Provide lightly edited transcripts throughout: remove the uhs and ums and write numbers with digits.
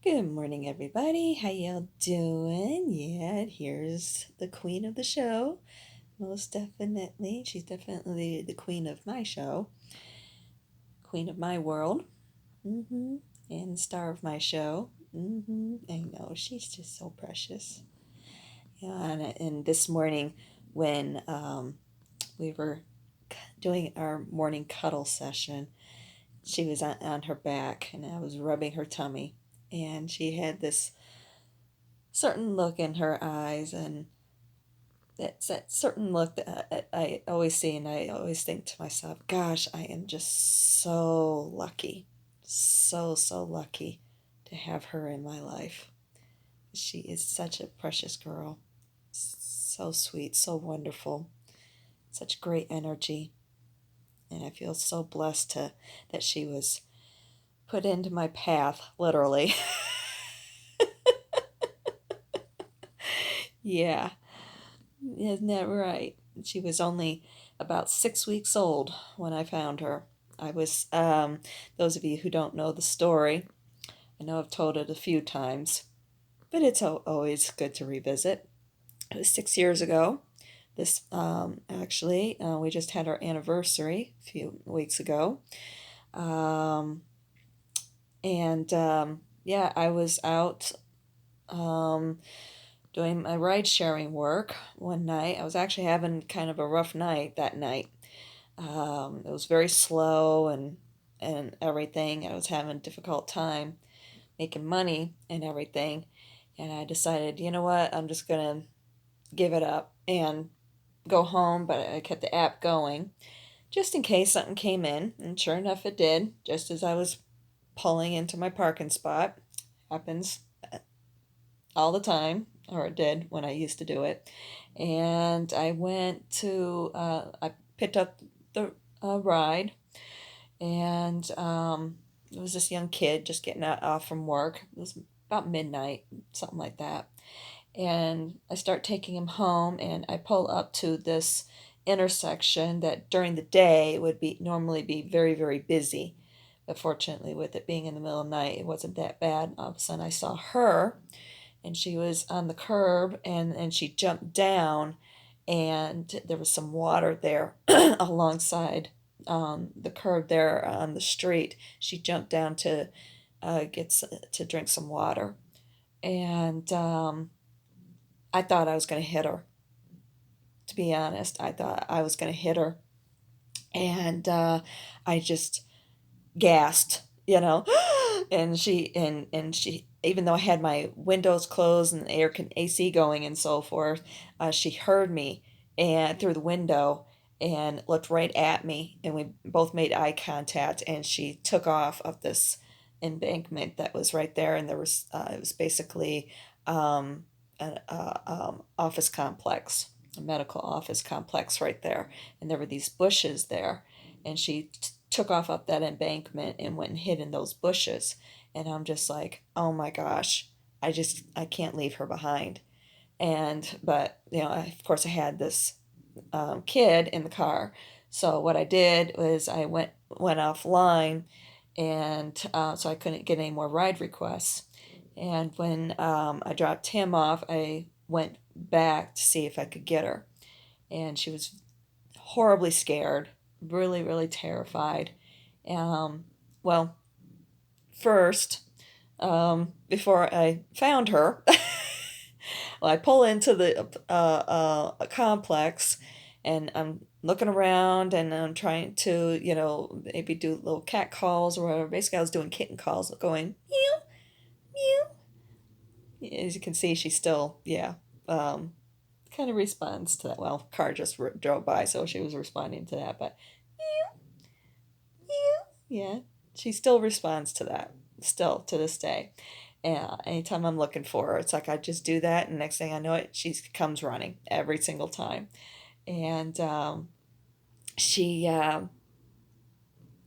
Good morning, everybody. How y'all doing? Yeah, here's the queen of the show. Most definitely. She's definitely the queen of my show, queen of my world, hmm and star of my show. I know, she's just so precious. Yeah, and this morning when we were doing our morning cuddle session, she was on her back and I was rubbing her tummy, and she had this certain look in her eyes, and it's that certain look that I always see, and I always think to myself, gosh, I am just so lucky, so lucky to have her in my life. She is such a precious girl, so sweet, so wonderful, such great energy, and I feel so blessed that she was put into my path, literally. Yeah, isn't that right? She was only about 6 weeks old when I found her. I was, those of you who don't know the story, I know I've told it a few times, but it's always good to revisit. It was 6 years ago. This, actually, we just had our anniversary a few weeks ago. Um, and yeah, I was out um, doing my ride sharing work one night. I was actually having kind of a rough night that night. It was very slow and everything. I was having a difficult time making money and everything. And I decided, you know what, I'm just gonna give it up and go home, but I kept the app going just in case something came in. And sure enough, it did, just as I was pulling into my parking spot. Happens all the time, or it did when I used to do it. And I picked up the ride, and it was this young kid just getting off from work. It was about midnight, something like that. And I start taking him home, and I pull up to this intersection that during the day would be normally be very busy. But fortunately, with it being in the middle of the night, it wasn't that bad. All of a sudden, I saw her, and she was on the curb, and she jumped down, and there was some water there alongside the curb there on the street. She jumped down to to drink some water, and I thought I was going to hit her. To be honest, I thought I was going to hit her, and I just gasped, and she, even though I had my windows closed and the AC going and so forth, she heard me and through the window and looked right at me, and we both made eye contact, and she took off up this embankment that was right there, and there was it was basically an office complex, a medical office complex right there, and there were these bushes there, and she took off up that embankment and went and hid in those bushes. And I'm just like, oh my gosh, I can't leave her behind. And but of course I had this kid in the car. So what I did was I went offline, and so I couldn't get any more ride requests. And when I dropped him off, I went back to see if I could get her, and she was horribly scared, really terrified. Um, well, first, before I found her, well, I pull into the complex, and I'm looking around, and I'm trying to, maybe do little cat calls or whatever. Basically, I was doing kitten calls, going meow, meow. As you can see, she's still, yeah, um, kind of responds to that. Well, car just drove by, so she was responding to that, but yeah, she still responds to that, still to this day. And anytime I'm looking for her, it's like I just do that, and next thing I know, she comes running every single time. And she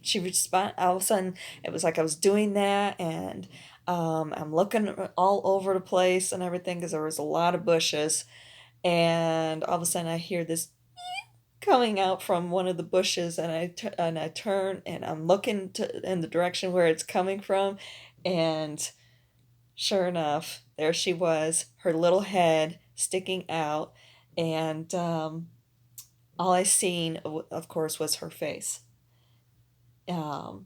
she respond all of a sudden. It was like I was doing that, and I'm looking all over the place and everything because there was a lot of bushes, and all of a sudden I hear this coming out from one of the bushes, and I turn, and I'm looking in the direction where it's coming from, and Sure enough, there she was, her little head sticking out, and all I seen, of course, was her face. Um,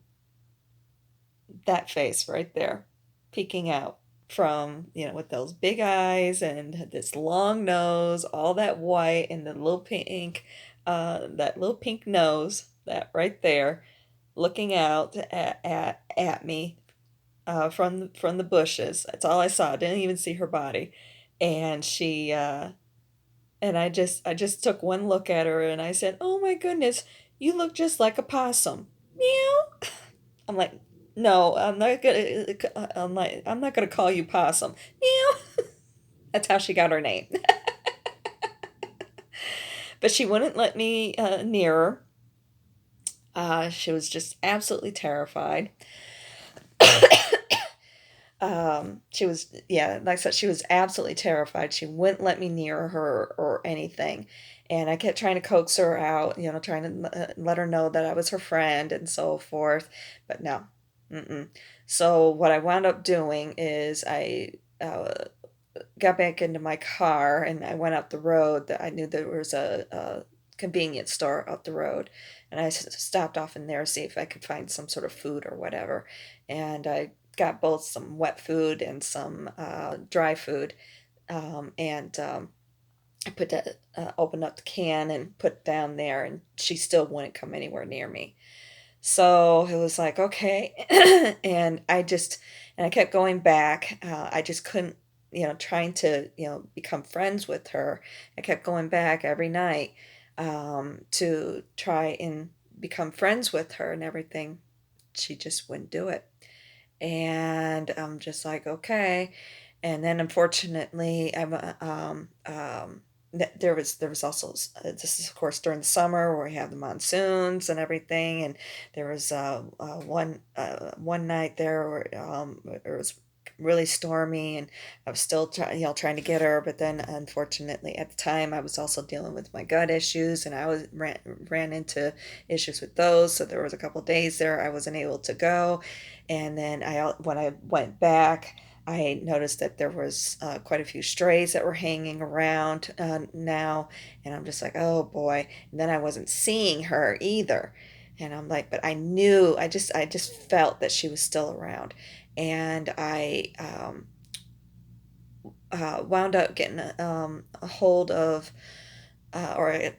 that face right there, peeking out from, with those big eyes and this long nose, all that white and the little pink, that little pink nose, that right there, looking out at me from the bushes. That's all I saw. I didn't even see her body, and I just took one look at her and I said, "Oh my goodness, you look just like a possum." Meow. I'm like, "No, I'm not gonna call you possum." Meow. That's how she got her name. But she wouldn't let me near her. She was just absolutely terrified. She was, yeah, like I said, she was absolutely terrified. She wouldn't let me near her or anything. And I kept trying to coax her out, trying to let her know that I was her friend and so forth. But no. Mm-mm. So what I wound up doing is I got back into my car and I went up the road. That I knew there was a convenience store up the road, and I stopped off in there to see if I could find some sort of food or whatever. And I got both some wet food and some dry food, and I put that opened up the can and put it down there, and she still wouldn't come anywhere near me. So it was like, okay. And I kept going back. I just couldn't, trying to, become friends with her. I kept going back every night to try and become friends with her and everything. She just wouldn't do it. And I'm just like, okay. And then unfortunately, there was also this is of course during the summer where we have the monsoons and everything, and there was one night there where it was really stormy, and I was still trying to get her, but then unfortunately at the time I was also dealing with my gut issues, and I was ran into issues with those, so there was a couple days there I wasn't able to go. And then when I went back, I noticed that there was quite a few strays that were hanging around now, and I'm just like, oh boy. And then I wasn't seeing her either, and I'm like, but I just felt that she was still around, and I wound up getting a hold of or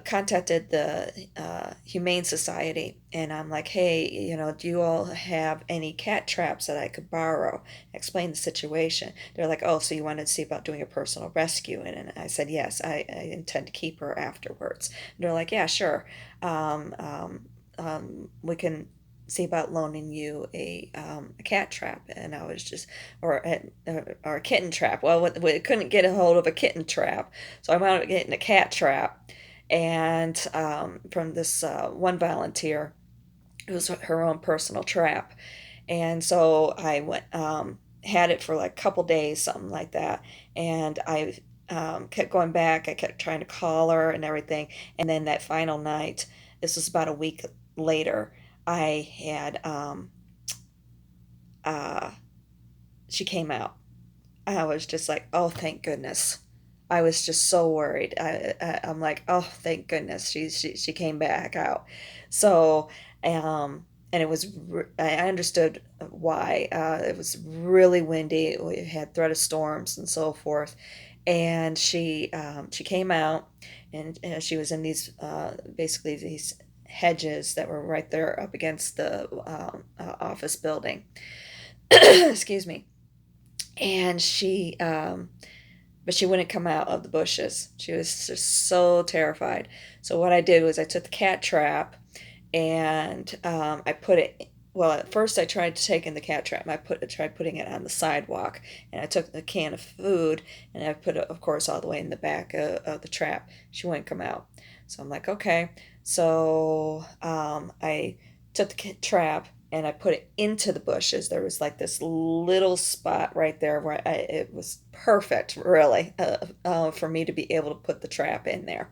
contacted the Humane Society, and I'm like, hey, do you all have any cat traps that I could borrow? Explain the situation. They're like, oh, so you wanted to see about doing a personal rescue? And I said, yes, I intend to keep her afterwards. And they're like, yeah, sure. We can see about loaning you a cat trap. And I was just, or a kitten trap. Well, we couldn't get a hold of a kitten trap, so I wound up getting a cat trap, and from this one volunteer, it was her own personal trap. And so I went, had it for like a couple days, something like that, and I kept going back. I kept trying to call her and everything, and then that final night, this was about a week later, I had uh, she came out. I was just like, oh, thank goodness. I was just so worried. I'm like, oh, thank goodness she came back out. So, and I understood why. It was really windy. We had threat of storms and so forth. And she came out, and she was in these basically these hedges that were right there up against the office building. Excuse me. And but she wouldn't come out of the bushes. She was just so terrified. So what I did was I took the cat trap, and I put it. Well, at first I tried to take in the cat trap. Tried putting it on the sidewalk, and I took the can of food and I put it, of course, all the way in the back of the trap. She wouldn't come out. So I'm like, okay. So I took the trap and I put it into the bushes. There was like this little spot right there where it was perfect, really, for me to be able to put the trap in there.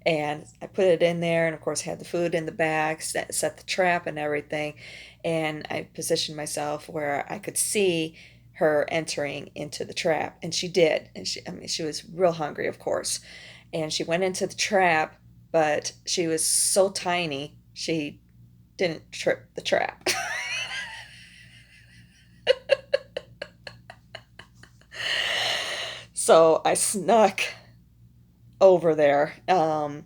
And I put it in there, and of course, had the food in the bag, set the trap and everything. And I positioned myself where I could see her entering into the trap, and she did. And I mean, she was real hungry, of course, and she went into the trap, but she was so tiny she didn't trip the trap. So I snuck over there. And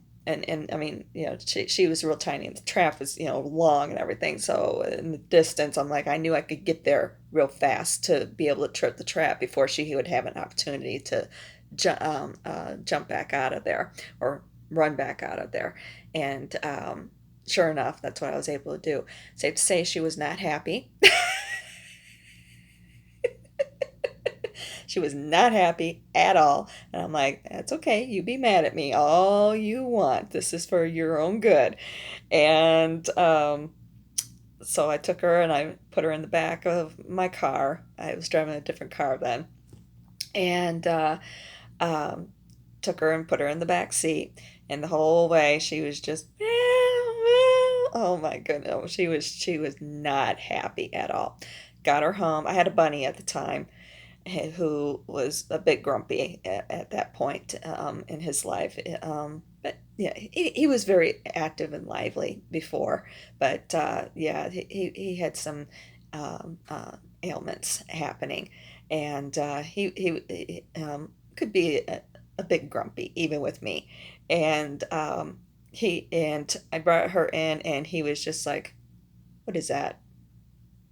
I mean, she was real tiny, and the trap was, long and everything. So in the distance, I'm like, I knew I could get there real fast to be able to trip the trap before she would have an opportunity to jump back out of there or run back out of there. And sure enough, that's what I was able to do. Safe to say, she was not happy. She was not happy at all. And I'm like, that's okay. You be mad at me all you want. This is for your own good. And so I took her and I put her in the back of my car. I was driving a different car then. And um, took her and put her in the back seat. And the whole way she was just, oh my goodness. She was not happy at all. Got her home. I had a bunny at the time who was a bit grumpy at that point in his life. But yeah, he was very active and lively before. But yeah, he had some ailments happening, and he could be a bit grumpy even with me. And I brought her in, and he was just like, "What is that?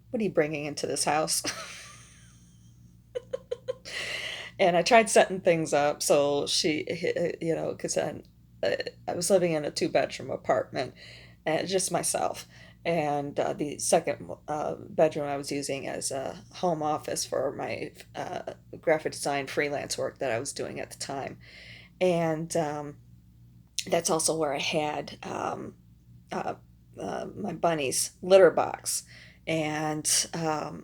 What are you bringing into this house?" And I tried setting things up so because I was living in a two-bedroom apartment, and just myself. And the second bedroom I was using as a home office for my graphic design freelance work that I was doing at the time. And that's also where I had uh, my bunny's litter box. And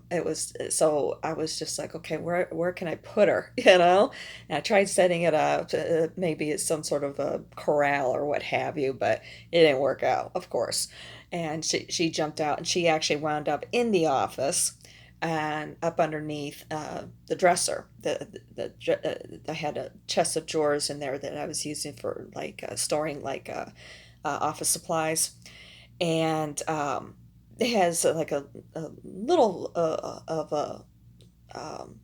it was so I was just like, okay, where can I put her? And I tried setting it up, maybe it's some sort of a corral or what have you, but it didn't work out, of course. And she jumped out, and she actually wound up in the office and up underneath the dresser. I had a chest of drawers in there that I was using for like storing like office supplies. And it has like a little of a um,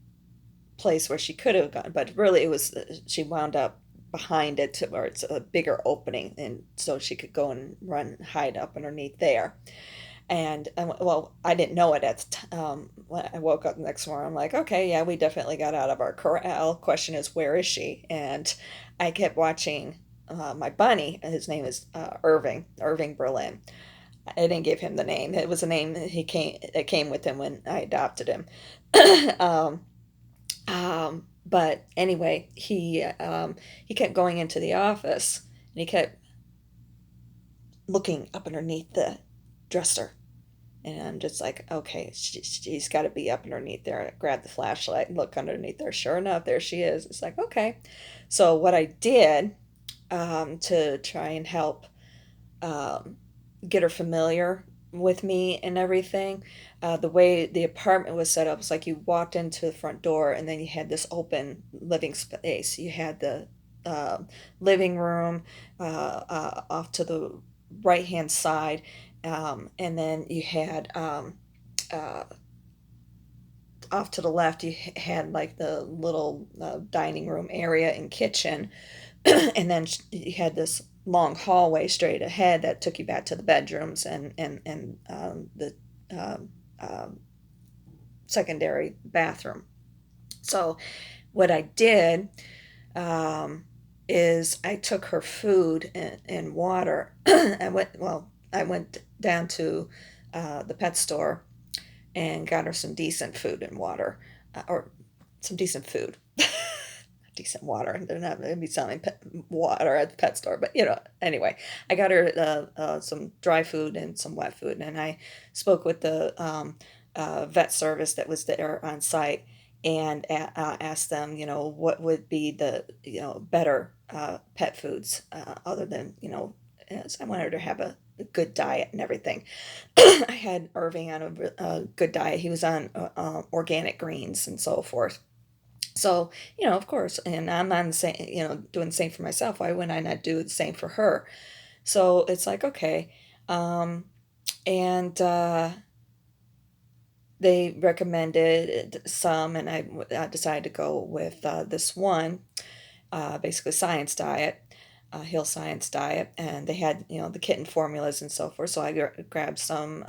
place where she could have gone, but really it was she wound up behind it to where it's a bigger opening, and so she could go and run hide up underneath there. And well, I didn't know it at the when I woke up the next morning. I'm like, okay, yeah, we definitely got out of our corral. Question is, where is she? And I kept watching my bunny. His name is Irving Berlin. I didn't give him the name. It was a name that it came with him when I adopted him. um, but anyway, he kept going into the office, and he kept looking up underneath the dresser. And I'm just like, okay, she's got to be up underneath there. I grabbed the flashlight and look underneath there. Sure enough, there she is. It's like, okay. So what I did to try and help um, get her familiar with me and everything. The way the apartment was set up was like you walked into the front door, and then you had this open living space. You had the uh, living room off to the right hand side, and then you had uh, off to the left, you had like the little dining room area and kitchen. And then you had this long hallway straight ahead that took you back to the bedrooms and the um, um, secondary bathroom. So what I did um, is I took her food and water. I went down to the pet store and got her some decent food and water, or some decent food. Decent water. They're not going to be selling water at the pet store, but anyway, I got her some dry food and some wet food, and I spoke with the vet service that was there on site, and asked them, what would be the better pet foods other than as I wanted her to have a a good diet and everything. I had Irving on a good diet. He was on organic greens and so forth. So, of course, and I'm on the same, doing the same for myself. Why wouldn't I not do the same for her? So it's like, okay. Um, and they recommended some, and I decided to go with this one, basically science diet, Hill Science diet, and they had the kitten formulas and so forth. So I grabbed some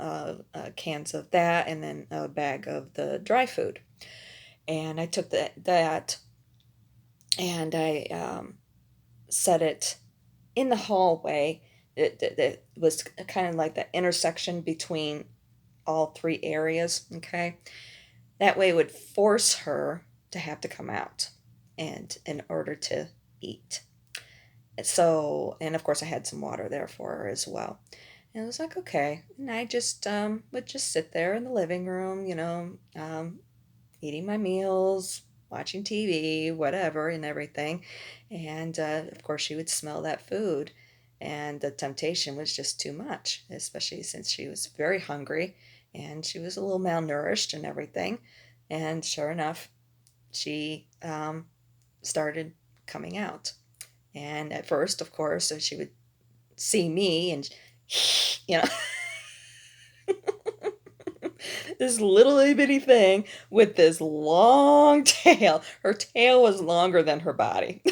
cans of that, and then a bag of the dry food, and I took that and I set it in the hallway. It was kind of like the intersection between all three areas. Okay, that way it would force her to have to come out and in order to eat. So, and of course I had some water there for her as well. And it was like, okay. And I just would just sit there in the living room, eating my meals, watching TV, whatever, and everything. And of course, she would smell that food, and the temptation was just too much, especially since she was very hungry and she was a little malnourished and everything. And sure enough, she started coming out. And at first, of course, so she would see me and, you know, this little itty bitty thing with this long tail. Her tail was longer than her body.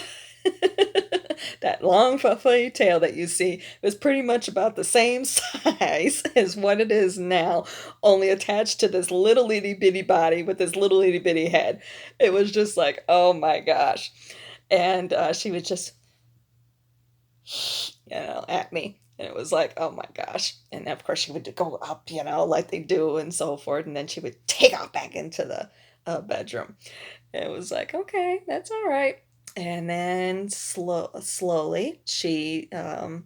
That long fluffy tail that you see was pretty much about the same size as what it is now, only attached to this little itty bitty body with this little itty bitty head. It was just like, oh my gosh. And she was just, at me. And it was like, oh my gosh. And of course, she would go up, like they do and so forth. And then she would take off back into the bedroom. It was like, okay, that's all right. And then slowly, it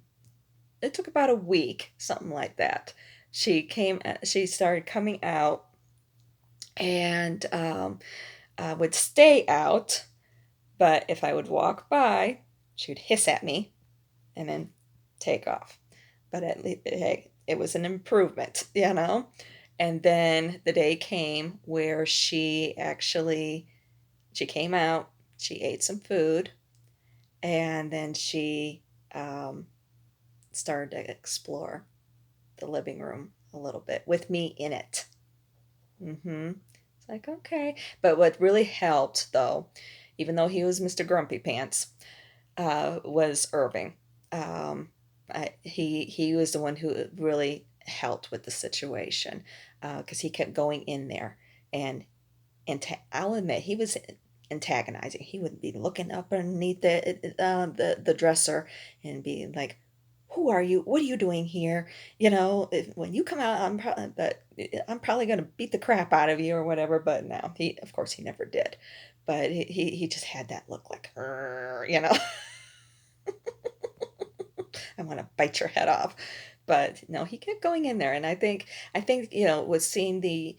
took about a week, something like that. She started coming out and would stay out. But if I would walk by, she would hiss at me and then take off. But at least, hey, it was an improvement. And then the day came where she came out, she ate some food, and then she um, started to explore the living room a little bit with me in it. It's like, okay. But what really helped, though, even though he was Mr. Grumpy Pants, was Irving. He was the one who really helped with the situation because he kept going in there and I'll admit he was antagonizing. He would be looking up underneath the dresser and be like, "Who are you? What are you doing here? When you come out, I'm probably gonna beat the crap out of you or whatever." But no, of course he never did. But he just had that look like, I want to bite your head off. But no, he kept going in there, and I think with seeing the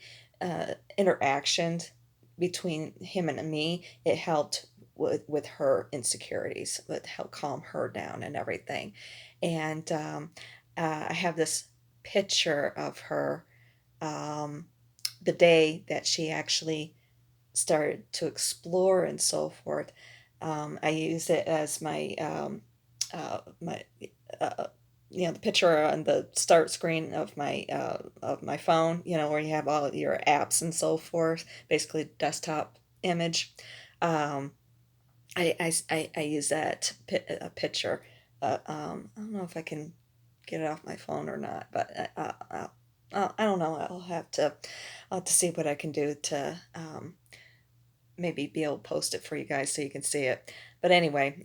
interactions between him and me, it helped with her insecurities, with help calm her down and everything. And I have this picture of her um, the day that she actually started to explore and so forth. I use it as my uh, the picture on the start screen of my phone, where you have all of your apps and so forth, basically desktop image. Um, I use that picture. I don't know if I can get it off my phone or not, but I don't know. I'll have to see what I can do to maybe be able to post it for you guys so you can see it. But anyway,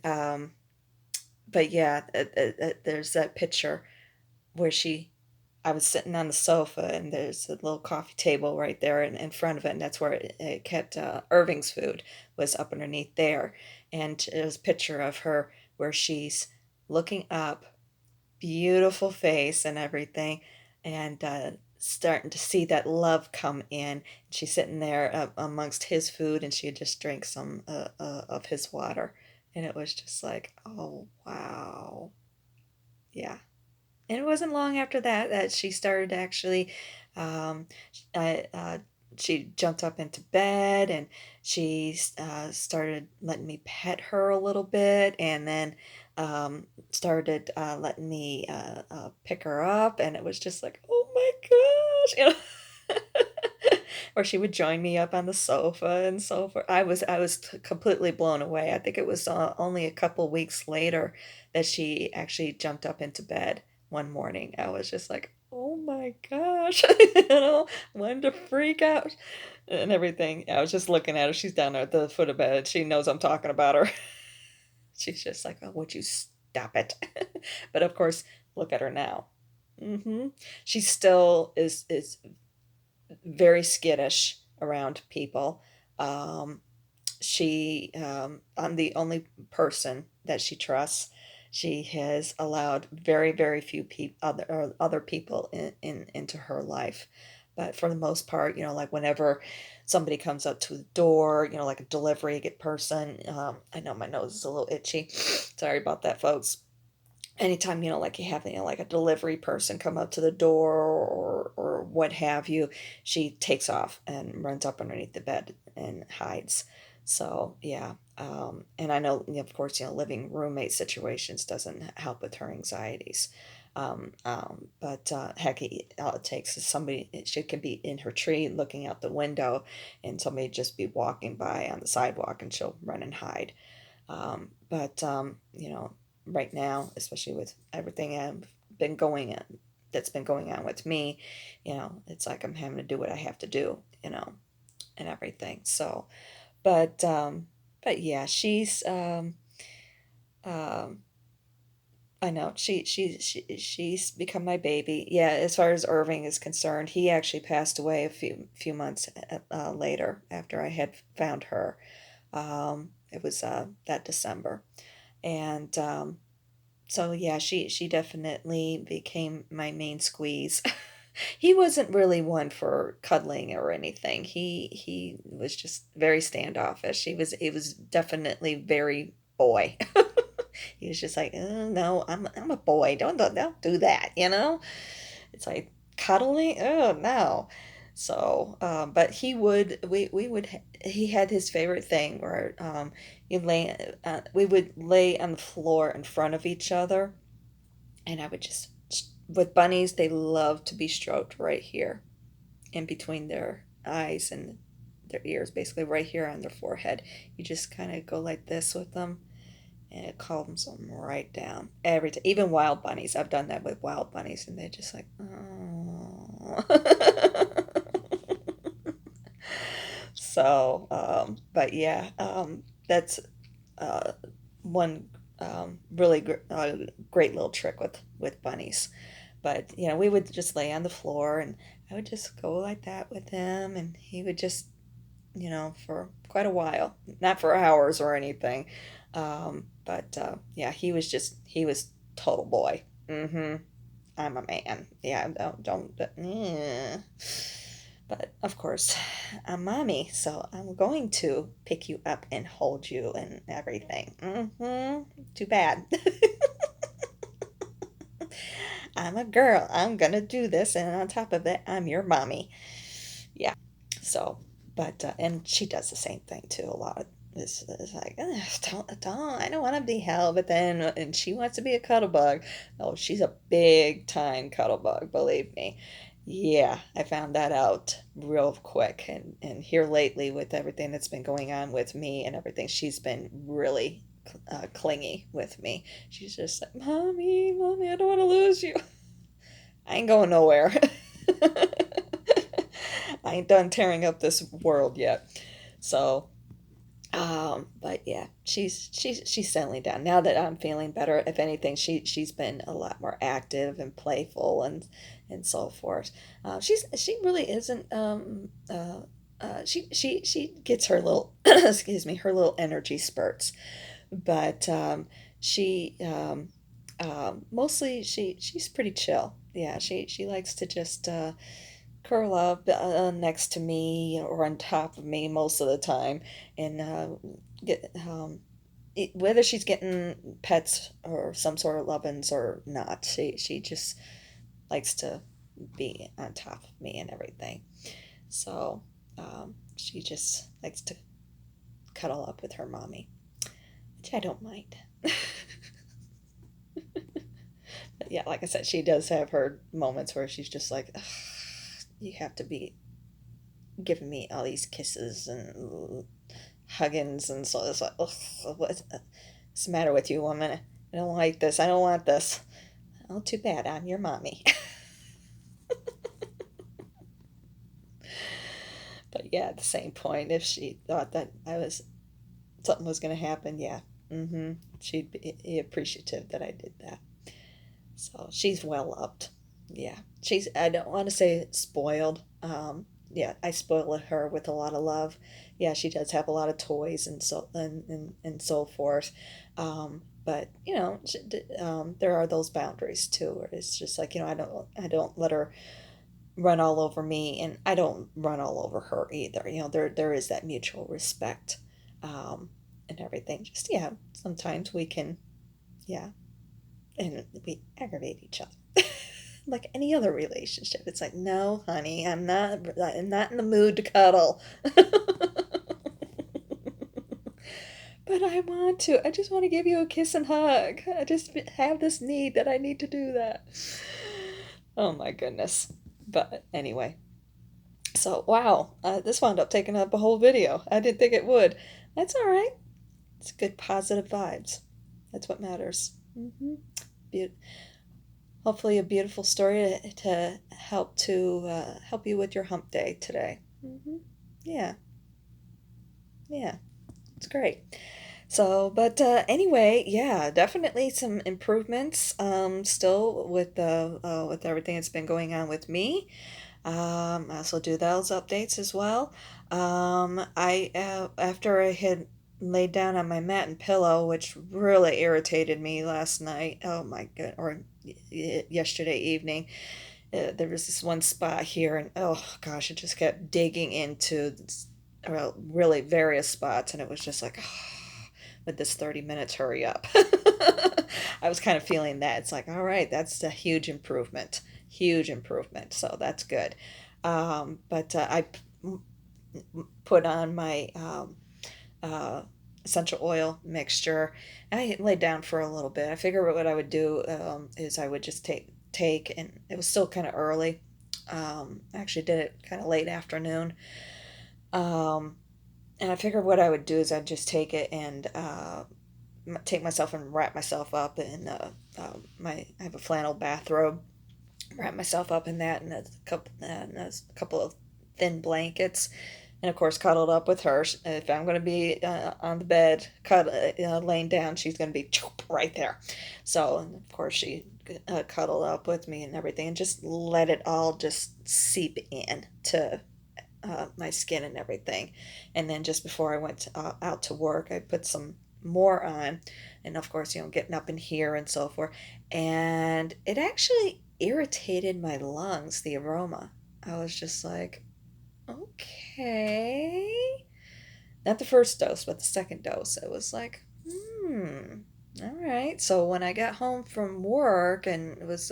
but yeah, there's that picture where I was sitting on the sofa and there's a little coffee table right there in front of it, and that's where it kept Irving's food was up underneath there, and there's a picture of her where she's looking up, beautiful face and everything, and starting to see that love come in. She's sitting there amongst his food, and she had just drank some of his water, and it was just like, oh wow, yeah. And it wasn't long after that that she started actually, um, I, she jumped up into bed and she started letting me pet her a little bit, and then started letting me pick her up, and it was just like, oh my gosh, or she would join me up on the sofa and so forth. I was completely blown away. I think it was only a couple weeks later that she actually jumped up into bed one morning. I was just like, oh my gosh, wanted to freak out and everything. I was just looking at her. She's down there at the foot of bed. She knows I'm talking about her. She's just like, oh, would you stop it? But of course, look at her now. She still is very skittish around people. Um, I'm the only person that she trusts. She has allowed very, very few people, other people into her life. But for the most part, like whenever somebody comes up to the door, like a delivery person, I know my nose is a little itchy. Sorry about that, folks. Anytime, like you have, like a delivery person come up to the door or what have you, she takes off and runs up underneath the bed and hides. So yeah, and I know, of course, living roommate situations doesn't help with her anxieties. But heck, all it takes is somebody. She can be in her tree looking out the window, and somebody just be walking by on the sidewalk, and she'll run and hide. But right now, especially with everything been going on, that's been going on with me, it's like I'm having to do what I have to do, and everything. So, but but yeah, um, I know she's become my baby. Yeah, as far as Irving is concerned, he actually passed away a few months later after I had found her. It was that December, and so yeah, she definitely became my main squeeze. He wasn't really one for cuddling or anything. He was just very standoffish. He was definitely very boy. He was just like, no, I'm a boy. Don't do that. It's like cuddling. Oh no. So, but he would we would he had his favorite thing where we would lay on the floor in front of each other, and I would just, with bunnies, they love to be stroked right here in between their eyes and their ears, basically right here on their forehead. You just kind of go like this with them, and it calms them right down every time. Even wild bunnies, I've done that with wild bunnies, and they're just like, oh. So, but yeah, that's uh, one really great little trick with bunnies. But we would just lay on the floor, and I would just go like that with him, and he would just, for quite a while, not for hours or anything. But yeah, he was total boy. I'm a man. Yeah, don't. But of course, I'm mommy, so I'm going to pick you up and hold you and everything. Too bad. I'm a girl. I'm gonna do this, and on top of it, I'm your mommy. Yeah. So, but and she does the same thing too. A lot. It's like, don't, I don't want to be held, but then, and she wants to be a cuddle bug. Oh, she's a big time cuddle bug, believe me. Yeah, I found that out real quick, and here lately with everything that's been going on with me and everything, she's been really clingy with me. She's just like, mommy, mommy, I don't want to lose you. I ain't going nowhere. I ain't done tearing up this world yet. So, but yeah, she's settling down now that I'm feeling better. If anything, she's been a lot more active and playful and so forth. She really isn't. She gets her little excuse me, her little energy spurts, but she mostly she's pretty chill. Yeah, she likes to just curl up next to me or on top of me most of the time, and get whether she's getting pets or some sort of lovin's or not, she just likes to be on top of me and everything. So she just likes to cuddle up with her mommy, which I don't mind. But yeah, like I said, she does have her moments where she's just like, "Ugh, you have to be giving me all these kisses and huggins," and so it's like, ugh, what's the matter with you, woman? I don't like this. I don't want this. Oh, too bad. I'm your mommy. But yeah, at the same point, if she thought that I was something was going to happen, yeah, she'd be appreciative that I did that. So she's well loved. Yeah, she's. I don't want to say spoiled. Yeah, I spoil her with a lot of love. Yeah, she does have a lot of toys and so forth. But there are those boundaries too, where it's just like I don't let her run all over me, and I don't run all over her either. There is that mutual respect, and everything. Just yeah, sometimes we can, yeah, and we aggravate each other. Like any other relationship, it's like, no, honey, I'm not in the mood to cuddle. But I want to. I just want to give you a kiss and hug. I just have this need that I need to do that. Oh my goodness. But anyway, so wow, this wound up taking up a whole video. I didn't think it would. That's all right. It's good positive vibes. That's what matters. Be- Hopefully, a beautiful story to help you with your hump day today. Yeah, yeah, it's great. So, but anyway, yeah, definitely some improvements. Still with everything that's been going on with me. I also do those updates as well. I After I had laid down on my mat and pillow, which really irritated me last night. Oh my god, or yesterday evening. There was this one spot here, and oh gosh, it just kept digging into, well, really various spots, and it was just like, with this 30 minutes, hurry up. I was kind of feeling that. It's like, all right, that's a huge improvement. Huge improvement. So that's good. But I put on my uh, essential oil mixture. I laid down for a little bit. I figured what I would do is I would just take, and it was still kind of early. I actually did it kind of late afternoon. Um, and I figured what I would do is I'd just take it and take myself and wrap myself up in I have a flannel bathrobe, wrap myself up in that, and a couple of thin blankets, and of course cuddled up with her. If I'm going to be on the bed, laying down, she's going to be right there. So of course she cuddled up with me and everything, and just let it all just seep in to my skin and everything. And then just before I went out to work, I put some more on, and of course, getting up in here and so forth. And it actually irritated my lungs, the aroma. I was just like, okay. Not the first dose, but the second dose. It was like, all right. So when I got home from work and was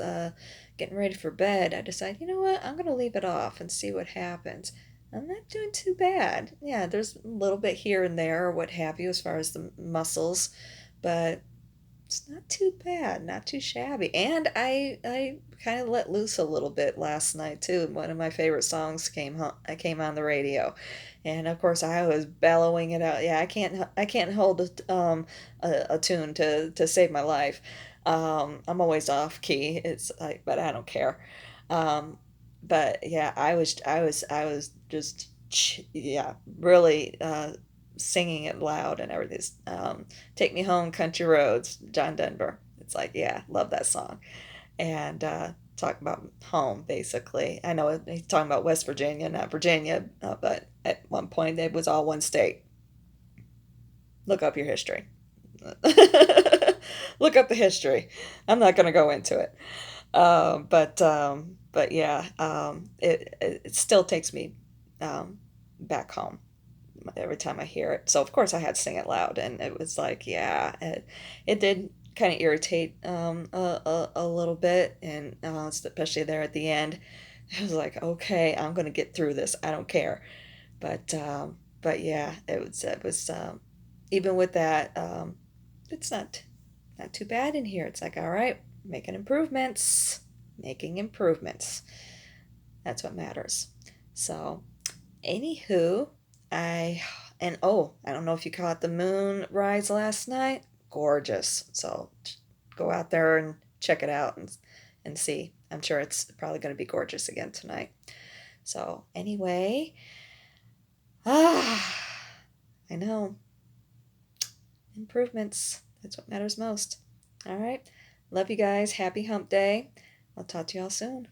getting ready for bed, I decided, you know what? I'm going to leave it off and see what happens. I'm not doing too bad. Yeah, there's a little bit here and there or what have you as far as the muscles, but it's not too bad, not too shabby. And I kind of let loose a little bit last night too. One of my favorite songs came on the radio, and of course I was bellowing it out. Yeah, I can't hold a tune to save my life. I'm always off key. It's like, but I don't care. Um, but yeah, I was just yeah, really singing it loud and everything. Take Me Home, Country Roads, John Denver. It's like, yeah, love that song. And talk about home, basically. I know he's talking about West Virginia, not Virginia, but at one point it was all one state. Look up your history. Look up the history. I'm not going to go into it. But yeah, it still takes me back home. every time I hear it. So of course I had to sing it loud, and it was like, yeah, it did kind of irritate a little bit, and especially there at the end. I was like, okay, I'm gonna get through this. I don't care. But yeah, it was even with that, it's not too bad in here. It's like, all right, making improvements. That's what matters. So, anywho, I and oh, I don't know if you caught the moon rise last night. Gorgeous. So go out there and check it out and see. I'm sure it's probably going to be gorgeous again tonight. So anyway, I know, improvements. That's what matters most. All right. Love you guys. Happy hump day. I'll talk to y'all soon.